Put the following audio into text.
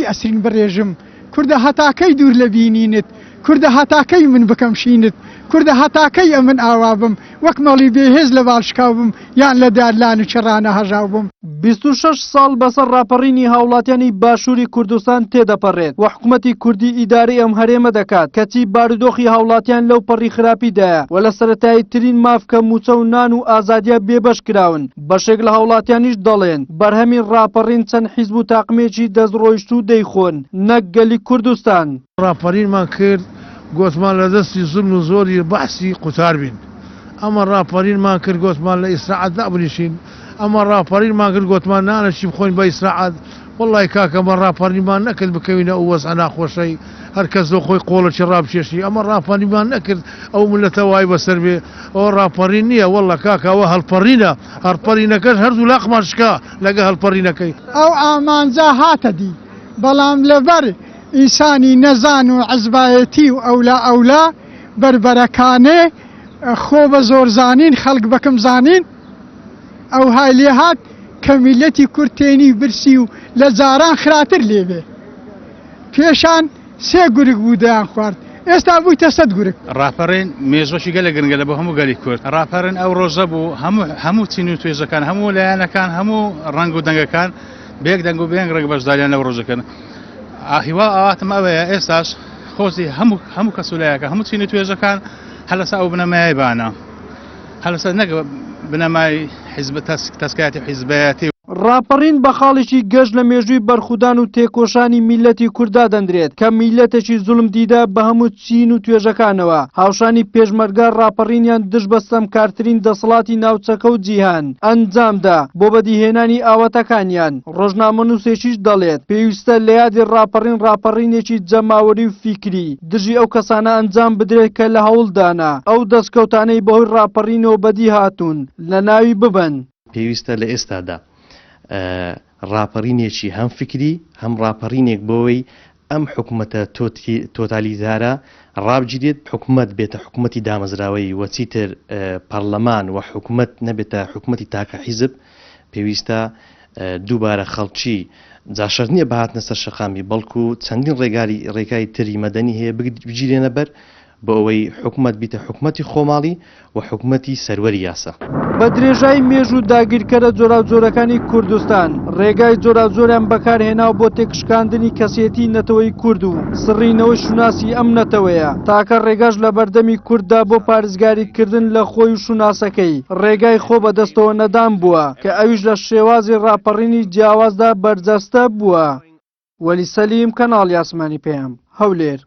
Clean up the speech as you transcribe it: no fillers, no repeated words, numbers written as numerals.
هەتاکەی ئەسرین بەڕێژم کوردە هەتاکەی دوور لە بینینت کوردە هەتاکەی من بکەمشینت کوردە هەتاکەی ئەمن ئاوا بم وەک مەڵی بێهێز لە باڵشکاو بم یان لە دارلان و چڕانە هەژاو بم 26 ساڵ بەسەر ڕاپەڕینی هاوڵاتیانی باشووری کوردستان تێدەپەڕێت و حکوومەتی کوردی ئیداری ئەم هەرێمە دەکات کەچی بارودۆخی هاوڵاتیان لەو پەڕی خراپیدایە و لە سەرەتایی ترین مافکە موچە و نان و ئازادیە بێبەش کراون بەشێک لە هاوڵاتیانیش دەڵێن بەرهەمی ڕاپەڕین چەند حیزب و تاقمێکی دەستڕۆیشت و دەیخۆن نەک گەلی کوردستان ڕاپەڕینمان کرد گوتمان لە دەستی زوڵم و زۆری بەحسی قوتار بین ئەمە ڕاپەڕینمان کرد گوتمان لە ئیسراعەت دابنیشین ئەمە ڕاپەڕینمان کرد گوتمان نانەچی بخۆین بە ئیسراعەت وەڵای کاکەمە ڕاپەڕینمان نەکرد بکەوینە ئەو وەزعە ناخۆشەی هەر کەس لە خۆی قۆڵەکی ڕابچێشی ئەمە ڕاپەڕینمان نەکرد ئەو ملەتە وای بەسەر بێ ئەوە ڕاپەڕین نییە وەڵا کاکەوە هەڵپەڕینە هەڵپەڕینەکەش هەردوو لاقمان شکا لەگە هەڵپەڕینەکەی ئەو ئامانجا هاتە دی بەڵام لەبەر ئینسانی نەزان و عەزبایەتی و ئەولا بربەرەکانێ خۆ بە زۆر زانین خەڵک بەکەم زانین ئەو های لێ هات کە میلەتی کورتێنی برسی و لە جاران خراتر لێبێ پێشان سێ گورگ بوو دەیان خوارد ئێستا بوویتە سەد گورگ ڕاپەڕین مێژۆشی گەلە گرنگە لە بۆ هەموو گەلی کورد ڕاپەڕین ئەو ڕۆژە بوو هەموو چین و توێژەکان هەموو لایەنەکان هەموو ڕنگ و دەنگەکان بێک دەنگ و بێنگ ڕێک بەشداریان لەو ڕۆژەکەن هیوا ئاواتم ئەوەیە ئێستاش خۆزی هەموو کەسولایەکە هەموو چینی توێژەکان هەلەسا ئەو بنەمای بانە هەلەسا نەک بنەمای حیزب تەسکاتی حیزبەتی ڕاپەڕین بە خاڵێکی گەشت لە مێژووی بەرخودان و تێکۆشانی میلەتی کووردا دەندرێت کە میلەتێکی زوڵم دیدا بە هەموو چین و توێژەکانەوە هاوشانی پێشمەرگە ڕاپەڕینیان دژ بەستەم کارترین دەسەڵاتی ناوچەکە و جیهان ئەنجامدا بۆ بەدیهێنانی ئاواتەکانیان ڕۆژنامە نووسێکیش دەڵێت پێویستە لە یادی ڕاپەڕینێکی جەماوەری و فیکری دژی ئەو کەسانە ئەنجام بدرێت کە لە هەوڵدانا ئەو دەستکەوتانەی بەهۆی ڕاپەڕینەوە بەدی هاتوون لە ناوی ببن پێویستە لە ئێستادا ڕاپەڕینێکی هەم فکری هەم ڕاپەڕینێک بۆەوەی ئەم حکوومەتە تۆتالیزارە ڕابگیرێت حکوومەت بێتە حکوومەتی دامەزراوەی وەچیتر پەرلەمان و حکوومەت نەبێتە حکوومەتی تاکە حیزب پێویستە دووبارە خەڵکی جاشەر نییە بەهاتنە سەر شەقامی بەڵکو چەندین ڕێگای تری مەدەنی هەیە بگیرێنە بەر بۆ ئەوەی حکوومەت بیتە حکوومەتی خۆماڵی و حکوومەتی سەروەری یاسا بە درێژای مێژوو داگیرکەرە جۆراوجۆرەکانی کوردستان ڕێگای جۆراوجۆریان بەکارهێناو بۆ تێکشکاندنی کەسێتی نەتەوەی کورد و سڕینەوەی شوناسی ئەم نەتەوەیە تاکە ڕێگاش لە بەردەمی کورددا بۆ پارێزگاریکردن لە خۆی و شوناسەکەی ڕێگای خۆ بەدەستەوە نەدان بووە کە ئەویش لە شێوازی ڕاپەڕینی جیاوازدا بەرجەستە بووە وەلی سەلیم کەناڵی ئاسمانی پێم هەولێر